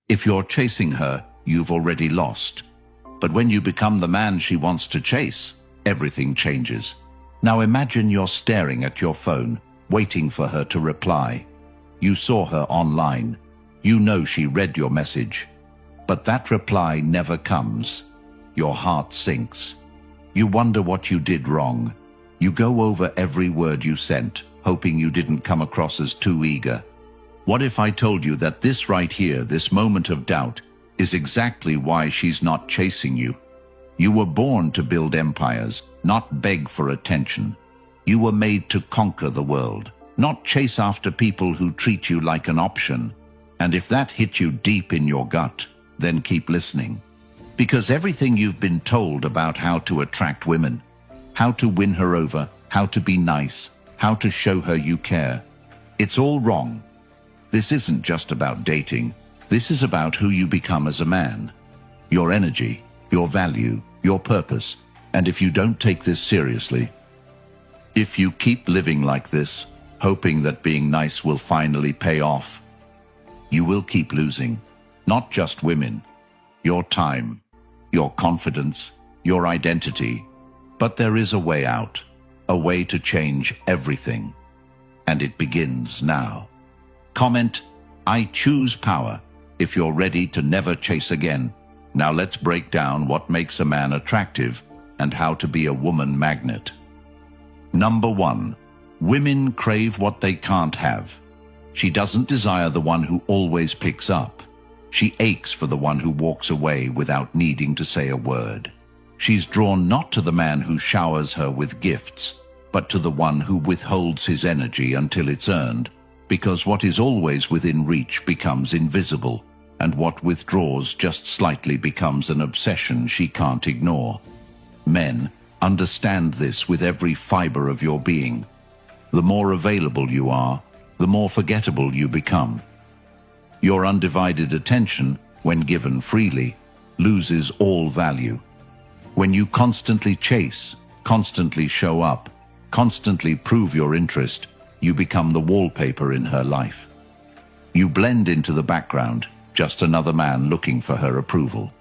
If you're chasing her, you've already lost. But when you become the man she wants to chase, everything changes. Now imagine you're staring at your phone, waiting for her to reply. You saw her online. You know she read your message. But that reply never comes. Your heart sinks. You wonder what you did wrong. You go over every word you sent, hoping you didn't come across as too eager. What if I told you that this right here, this moment of doubt, is exactly why she's not chasing you? You were born to build empires, not beg for attention. You were made to conquer the world, not chase after people who treat you like an option. And if that hit you deep in your gut, then keep listening. Because everything you've been told about how to attract women, how to win her over, how to be nice, how to show her you care, it's all wrong. This isn't just about dating. This is about who you become as a man. Your energy, your value, your purpose. And if you don't take this seriously, if you keep living like this, hoping that being nice will finally pay off, you will keep losing. Not just women, your time, your confidence, your identity. But there is a way out, a way to change everything. And it begins now. Comment, "I choose power," if you're ready to never chase again. Now let's break down what makes a man attractive and how to be a woman magnet. Number 1, women crave what they can't have. She doesn't desire the one who always picks up. She aches for the one who walks away without needing to say a word. She's drawn not to the man who showers her with gifts, but to the one who withholds his energy until it's earned, because what is always within reach becomes invisible, and what withdraws just slightly becomes an obsession she can't ignore. Men, understand this with every fiber of your being. The more available you are, the more forgettable you become. Your undivided attention, when given freely, loses all value. When you constantly chase, constantly show up, constantly prove your interest, you become the wallpaper in her life. You blend into the background, just another man looking for her approval.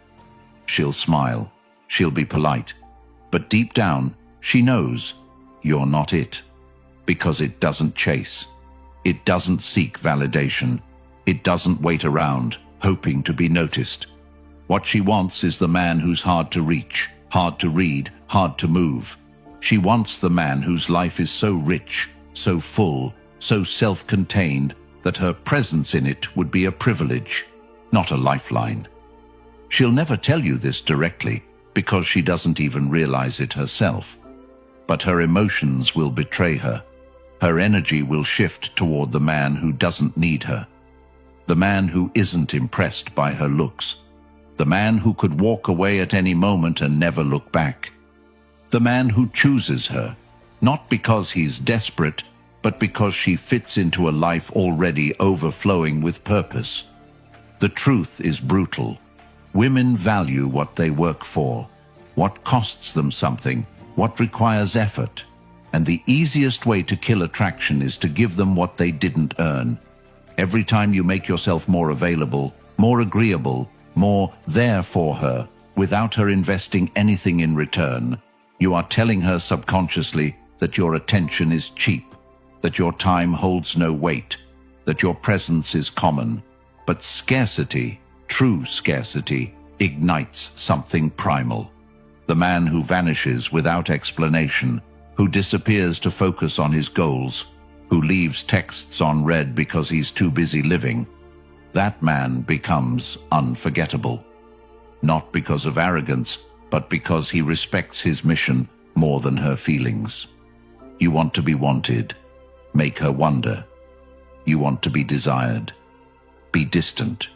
She'll smile, she'll be polite, but deep down, she knows you're not it. Because it doesn't chase. It doesn't seek validation. It doesn't wait around, hoping to be noticed. What she wants is the man who's hard to reach, hard to read, hard to move. She wants the man whose life is so rich, so full, so self-contained, that her presence in it would be a privilege, not a lifeline. She'll never tell you this directly, because she doesn't even realize it herself. But her emotions will betray her. Her energy will shift toward the man who doesn't need her. The man who isn't impressed by her looks. The man who could walk away at any moment and never look back. The man who chooses her, not because he's desperate, but because she fits into a life already overflowing with purpose. The truth is brutal. Women value what they work for, what costs them something, what requires effort. And the easiest way to kill attraction is to give them what they didn't earn. Every time you make yourself more available, more agreeable, more there for her, without her investing anything in return, you are telling her subconsciously that your attention is cheap, that your time holds no weight, that your presence is common. But scarcity, true scarcity, ignites something primal. The man who vanishes without explanation, who disappears to focus on his goals, who leaves texts unread because he's too busy living, that man becomes unforgettable. Not because of arrogance, but because he respects his mission more than her feelings. You want to be wanted. Make her wonder. You want to be desired. Be distant.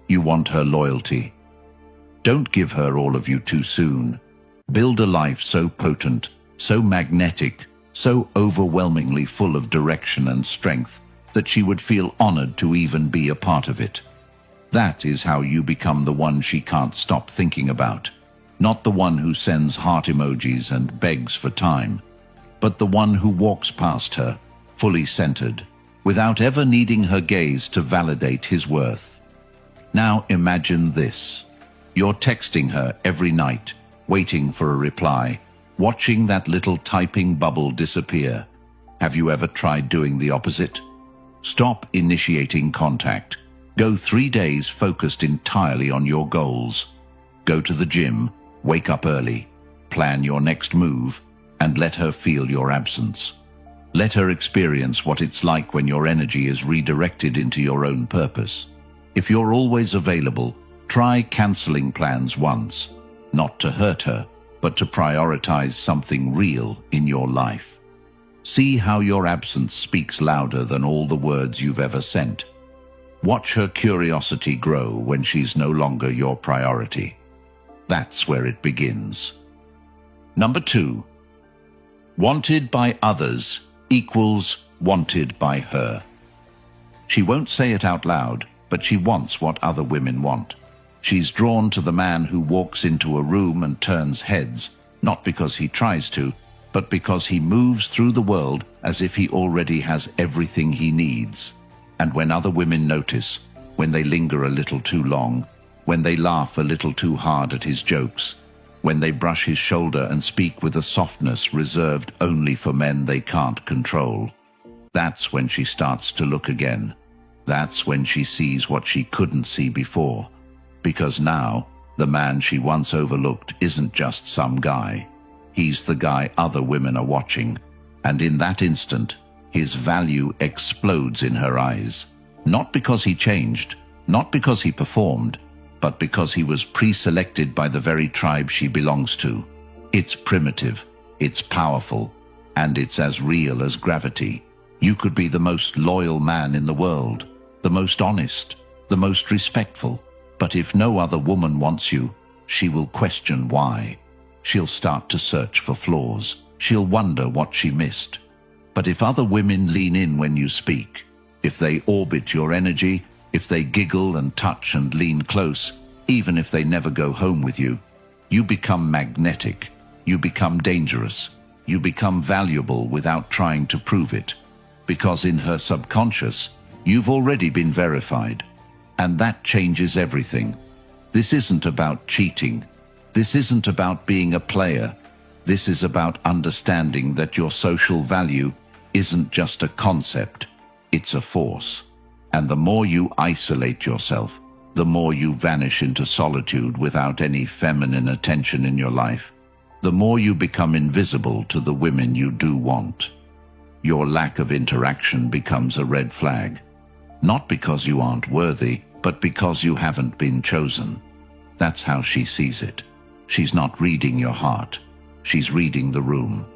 You want her loyalty. Don't give her all of you too soon. Build a life so potent, so magnetic, so overwhelmingly full of direction and strength that she would feel honored to even be a part of it. That is how you become the one she can't stop thinking about. Not the one who sends heart emojis and begs for time, but the one who walks past her, fully centered, without ever needing her gaze to validate his worth. Now imagine this. You're texting her every night, waiting for a reply, watching that little typing bubble disappear. Have you ever tried doing the opposite? Stop initiating contact. Go 3 days focused entirely on your goals. Go to the gym, wake up early, plan your next move, and let her feel your absence. Let her experience what it's like when your energy is redirected into your own purpose. If you're always available, try canceling plans once, not to hurt her, but to prioritize something real in your life. See how your absence speaks louder than all the words you've ever sent. Watch her curiosity grow when she's no longer your priority. That's where it begins. Number 2. Wanted by others equals wanted by her. She won't say it out loud, but she wants what other women want. She's drawn to the man who walks into a room and turns heads, not because he tries to, but because he moves through the world as if he already has everything he needs. And when other women notice, when they linger a little too long, when they laugh a little too hard at his jokes, when they brush his shoulder and speak with a softness reserved only for men they can't control, that's when she starts to look again. That's when she sees what she couldn't see before. Because now, the man she once overlooked isn't just some guy. He's the guy other women are watching. And in that instant, his value explodes in her eyes. Not because he changed, not because he performed, but because he was pre-selected by the very tribe she belongs to. It's primitive, it's powerful, and it's as real as gravity. You could be the most loyal man in the world, the most honest, the most respectful, but if no other woman wants you, she will question why. She'll start to search for flaws. She'll wonder what she missed. But if other women lean in when you speak, if they orbit your energy, if they giggle and touch and lean close, even if they never go home with you, you become magnetic, you become dangerous, you become valuable without trying to prove it. Because in her subconscious, you've already been verified. And that changes everything. This isn't about cheating. This isn't about being a player. This is about understanding that your social value isn't just a concept, it's a force. And the more you isolate yourself, the more you vanish into solitude without any feminine attention in your life, the more you become invisible to the women you do want. Your lack of interaction becomes a red flag. Not because you aren't worthy, but because you haven't been chosen. That's how she sees it. She's not reading your heart. She's reading the room.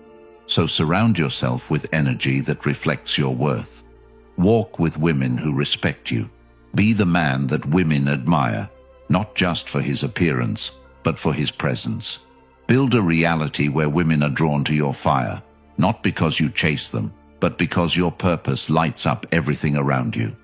So surround yourself with energy that reflects your worth. Walk with women who respect you. Be the man that women admire, not just for his appearance, but for his presence. Build a reality where women are drawn to your fire, not because you chase them, but because your purpose lights up everything around you.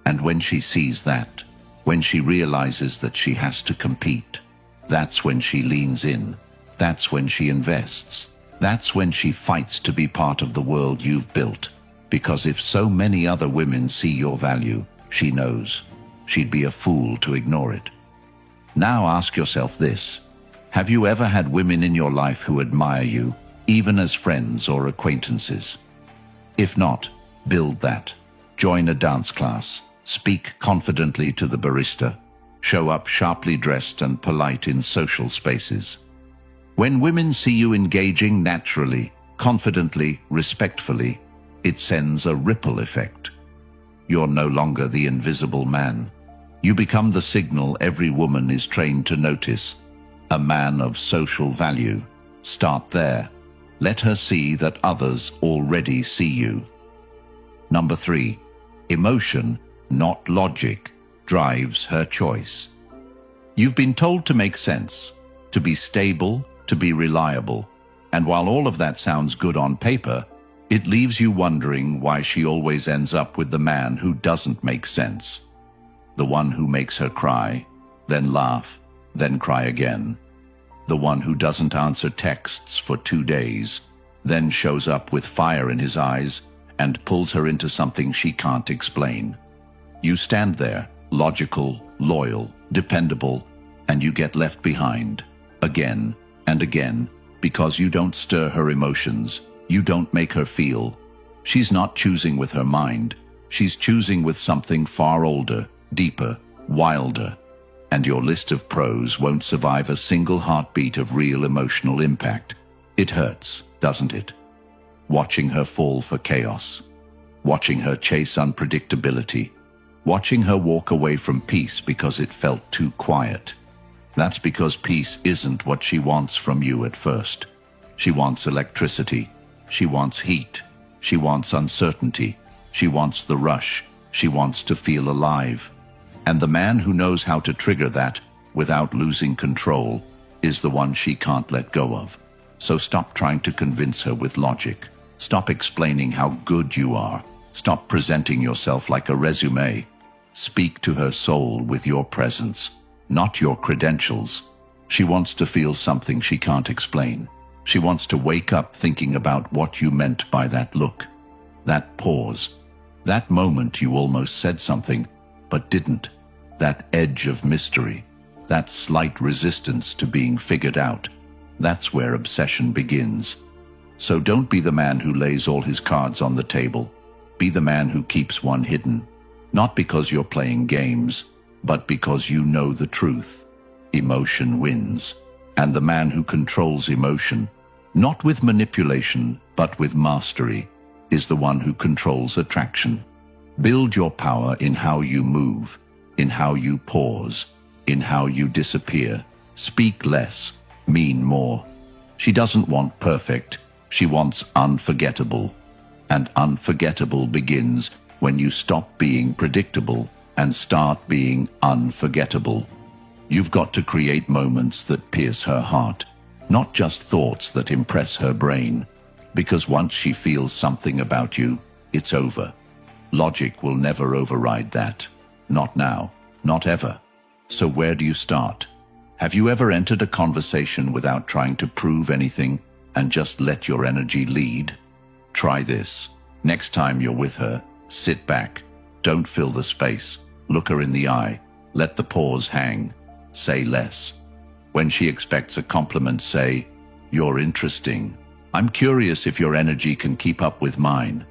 And when she sees that, when she realizes that she has to compete, that's when she leans in. That's when she invests. That's when she fights to be part of the world you've built. Because if so many other women see your value, she knows. She'd be a fool to ignore it. Now ask yourself this. Have you ever had women in your life who admire you, even as friends or acquaintances? If not, build that. Join a dance class. Speak confidently to the barista. Show up sharply dressed and polite in social spaces. When women see you engaging naturally, confidently, respectfully, it sends a ripple effect. You're no longer the invisible man. You become the signal every woman is trained to notice. A man of social value. Start there. Let her see that others already see you. Number 3. Emotion, not logic, drives her choice. You've been told to make sense, to be stable, to be reliable, and while all of that sounds good on paper, it leaves you wondering why she always ends up with the man who doesn't make sense. The one who makes her cry, then laugh, then cry again. The one who doesn't answer texts for 2 days, then shows up with fire in his eyes and pulls her into something she can't explain. You stand there, logical, loyal, dependable, and you get left behind again and again because you don't stir her emotions, you don't make her feel. She's not choosing with her mind, she's choosing with something far older, deeper, wilder. And your list of pros won't survive a single heartbeat of real emotional impact. It hurts, doesn't it? Watching her fall for chaos, watching her chase unpredictability, watching her walk away from peace because it felt too quiet. That's because peace isn't what she wants from you at first. She wants electricity, she wants heat, she wants uncertainty, she wants the rush, she wants to feel alive. And the man who knows how to trigger that without losing control is the one she can't let go of. So stop trying to convince her with logic. Stop explaining how good you are. Stop presenting yourself like a resume. Speak to her soul with your presence, not your credentials. She wants to feel something she can't explain. She wants to wake up thinking about what you meant by that look, that pause, that moment you almost said something but didn't, that edge of mystery, that slight resistance to being figured out. That's where obsession begins. So don't be the man who lays all his cards on the table. Be the man who keeps one hidden, not because you're playing games, but because you know the truth. Emotion wins, and the man who controls emotion, not with manipulation, but with mastery, is the one who controls attraction. Build your power in how you move, in how you pause, in how you disappear. Speak less, mean more. She doesn't want perfect, she wants unforgettable. And unforgettable begins when you stop being predictable and start being unforgettable. You've got to create moments that pierce her heart, not just thoughts that impress her brain. Because once she feels something about you, it's over. Logic will never override that. Not now, not ever. So where do you start? Have you ever entered a conversation without trying to prove anything and just let your energy lead? Try this. Next time you're with her, sit back. Don't fill the space. Look her in the eye. Let the pause hang. Say less. When she expects a compliment, say, "You're interesting. I'm curious if your energy can keep up with mine."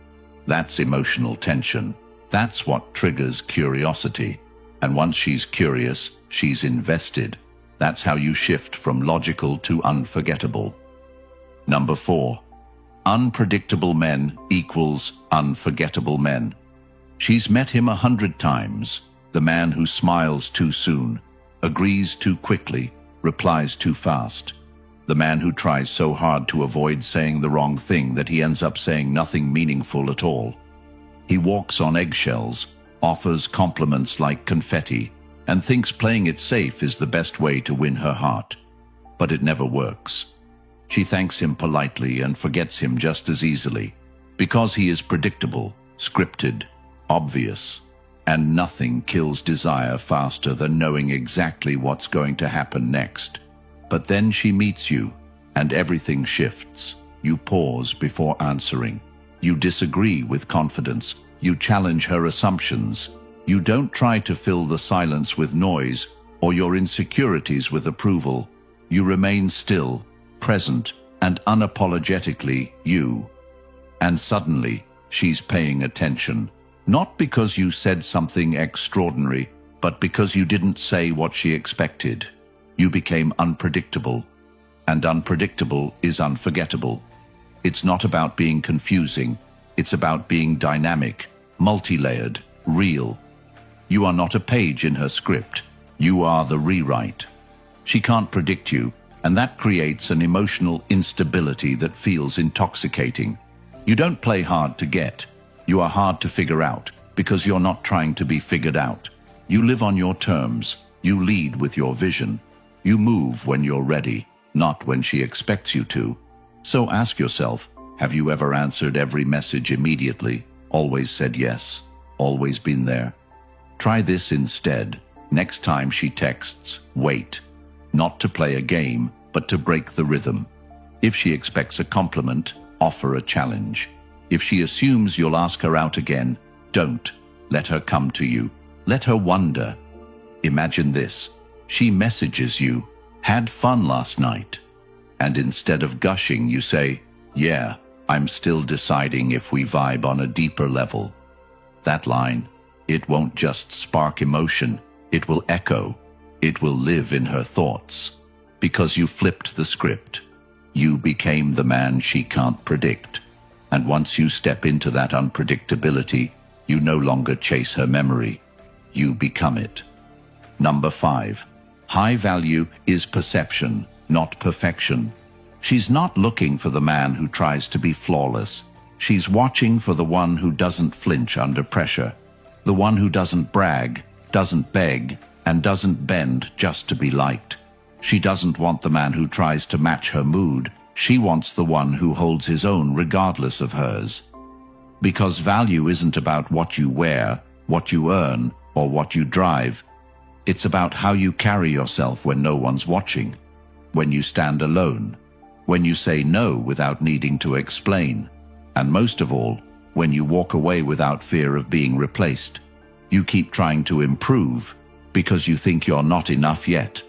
That's emotional tension. That's what triggers curiosity. And once she's curious, she's invested. That's how you shift from logical to unforgettable. Number 4. Unpredictable men equals unforgettable men. She's met him 100 times. The man who smiles too soon, agrees too quickly, replies too fast. The man who tries so hard to avoid saying the wrong thing that he ends up saying nothing meaningful at all. He walks on eggshells, offers compliments like confetti, and thinks playing it safe is the best way to win her heart. But it never works. She thanks him politely and forgets him just as easily, because he is predictable, scripted, obvious. And nothing kills desire faster than knowing exactly what's going to happen next. But then she meets you, and everything shifts. You pause before answering. You disagree with confidence. You challenge her assumptions. You don't try to fill the silence with noise or your insecurities with approval. You remain still, present, and unapologetically you. And suddenly, she's paying attention. Not because you said something extraordinary, but because you didn't say what she expected. You became unpredictable, and unpredictable is unforgettable. It's not about being confusing, it's about being dynamic, multi-layered, real. You are not a page in her script, you are the rewrite. She can't predict you, and that creates an emotional instability that feels intoxicating. You don't play hard to get, you are hard to figure out, because you're not trying to be figured out. You live on your terms, you lead with your vision. You move when you're ready, not when she expects you to. So ask yourself, have you ever answered every message immediately, always said yes, always been there? Try this instead. Next time she texts, wait. Not to play a game, but to break the rhythm. If she expects a compliment, offer a challenge. If she assumes you'll ask her out again, don't. Let her come to you. Let her wonder. Imagine this. She messages you, "Had fun last night." And instead of gushing, you say, "Yeah, I'm still deciding if we vibe on a deeper level." That line, it won't just spark emotion, it will echo. It will live in her thoughts. Because you flipped the script. You became the man she can't predict. And once you step into that unpredictability, you no longer chase her memory. You become it. Number 5. High value is perception, not perfection. She's not looking for the man who tries to be flawless. She's watching for the one who doesn't flinch under pressure. The one who doesn't brag, doesn't beg, and doesn't bend just to be liked. She doesn't want the man who tries to match her mood. She wants the one who holds his own regardless of hers. Because value isn't about what you wear, what you earn, or what you drive. It's about how you carry yourself when no one's watching. When you stand alone. When you say no without needing to explain. And most of all, when you walk away without fear of being replaced. You keep trying to improve because you think you're not enough yet.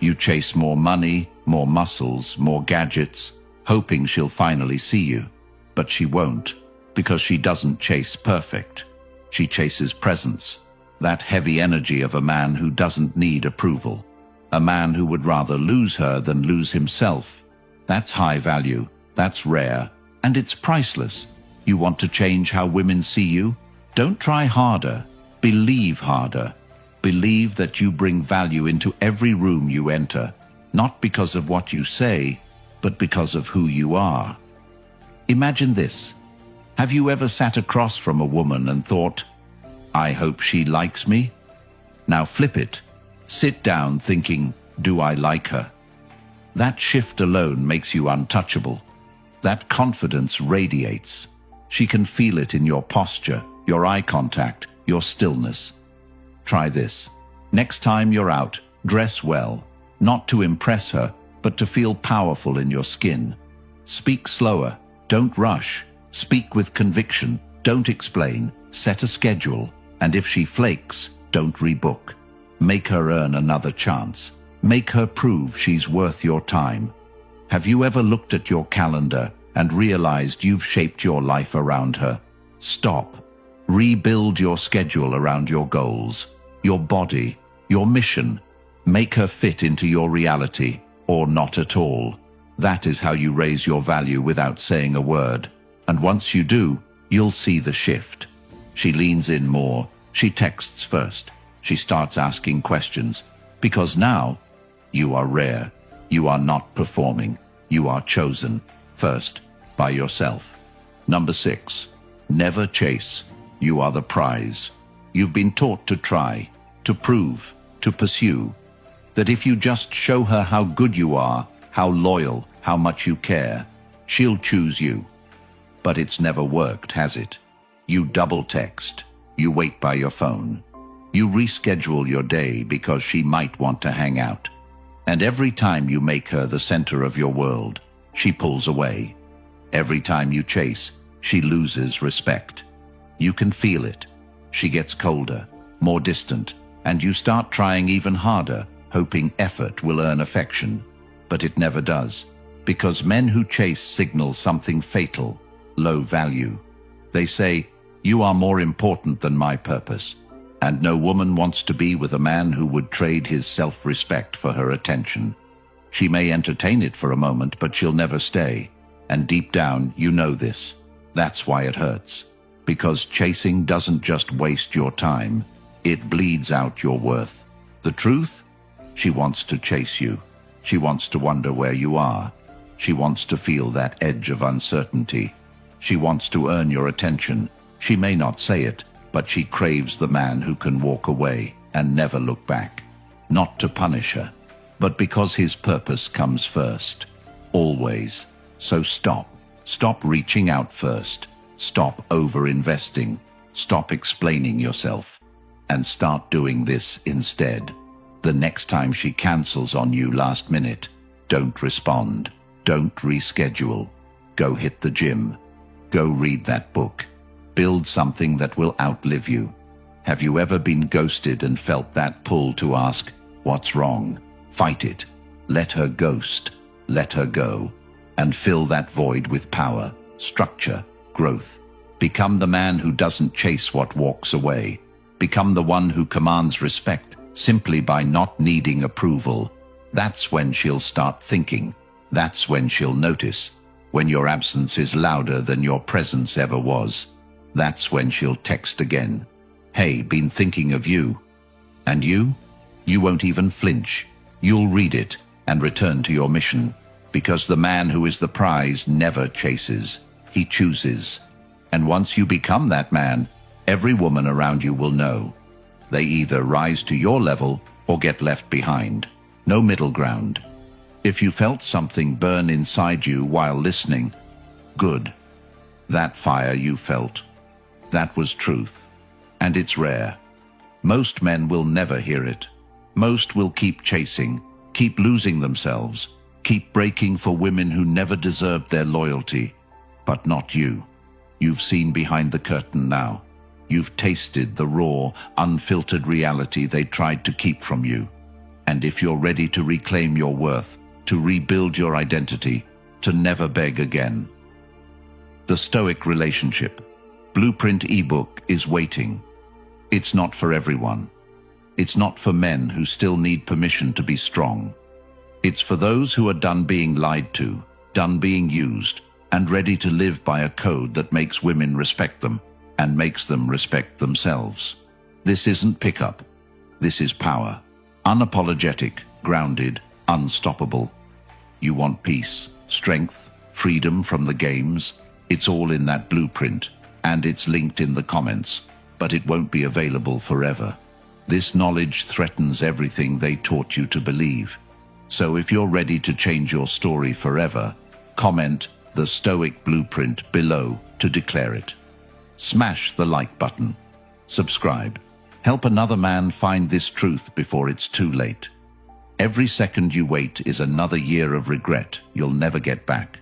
You chase more money, more muscles, more gadgets, hoping she'll finally see you. But she won't, because she doesn't chase perfect. She chases presence, that heavy energy of a man who doesn't need approval. A man who would rather lose her than lose himself. That's high value, that's rare, and it's priceless. You want to change how women see you? Don't try harder, believe harder. Believe that you bring value into every room you enter, not because of what you say, but because of who you are. Imagine this. Have you ever sat across from a woman and thought, "I hope she likes me"? Now flip it. Sit down thinking, "Do I like her?" That shift alone makes you untouchable. That confidence radiates. She can feel it in your posture, your eye contact, your stillness. Try this. Next time you're out, dress well, not to impress her, but to feel powerful in your skin. Speak slower, don't rush. Speak with conviction, don't explain. Set a schedule, and if she flakes, don't rebook. Make her earn another chance. Make her prove she's worth your time. Have you ever looked at your calendar and realized you've shaped your life around her? Stop. Rebuild your schedule around your goals, your body, your mission. Make her fit into your reality, or not at all. That is how you raise your value without saying a word. And once you do, you'll see the shift. She leans in more. She texts first. She starts asking questions. Because now, you are rare. You are not performing. You are chosen. First, by yourself. Number 6. Never chase. You are the prize. You've been taught to try, to prove, to pursue. That if you just show her how good you are, how loyal, how much you care, she'll choose you. But it's never worked, has it? You double text. You wait by your phone. You reschedule your day because she might want to hang out. And every time you make her the center of your world, she pulls away. Every time you chase, she loses respect. You can feel it. She gets colder, more distant, and you start trying even harder, hoping effort will earn affection. But it never does, because men who chase signal something fatal, low value. They say, "You are more important than my purpose." And no woman wants to be with a man who would trade his self-respect for her attention. She may entertain it for a moment, but she'll never stay. And deep down, you know this. That's why it hurts. Because chasing doesn't just waste your time. It bleeds out your worth. The truth? She wants to chase you. She wants to wonder where you are. She wants to feel that edge of uncertainty. She wants to earn your attention. She may not say it, but she craves the man who can walk away and never look back. Not to punish her, but because his purpose comes first. Always. So stop. Stop reaching out first. Stop over-investing. Stop explaining yourself. And start doing this instead. The next time she cancels on you last minute, don't respond. Don't reschedule. Go hit the gym. Go read that book. Build something that will outlive you. Have you ever been ghosted and felt that pull to ask, what's wrong? Fight it. Let her ghost. Let her go. And fill that void with power, structure, growth. Become the man who doesn't chase what walks away. Become the one who commands respect simply by not needing approval. That's when she'll start thinking. That's when she'll notice. When your absence is louder than your presence ever was. That's when she'll text again. Hey, been thinking of you. And you? You won't even flinch. You'll read it and return to your mission. Because the man who is the prize never chases. He chooses. And once you become that man, every woman around you will know. They either rise to your level or get left behind. No middle ground. If you felt something burn inside you while listening, good. That fire you felt, that was truth. And it's rare. Most men will never hear it. Most will keep chasing, keep losing themselves, keep breaking for women who never deserved their loyalty. But not you. You've seen behind the curtain now. You've tasted the raw, unfiltered reality they tried to keep from you. And if you're ready to reclaim your worth, to rebuild your identity, to never beg again. The Stoic Relationship Blueprint ebook is waiting. It's not for everyone. It's not for men who still need permission to be strong. It's for those who are done being lied to, done being used, and ready to live by a code that makes women respect them and makes them respect themselves. This isn't pickup. This is power. Unapologetic, grounded, unstoppable. You want peace, strength, freedom from the games? It's all in that blueprint, and it's linked in the comments, but it won't be available forever. This knowledge threatens everything they taught you to believe. So if you're ready to change your story forever, comment the Stoic Blueprint below to declare it. Smash the like button. Subscribe. Help another man find this truth before it's too late. Every second you wait is another year of regret you'll never get back.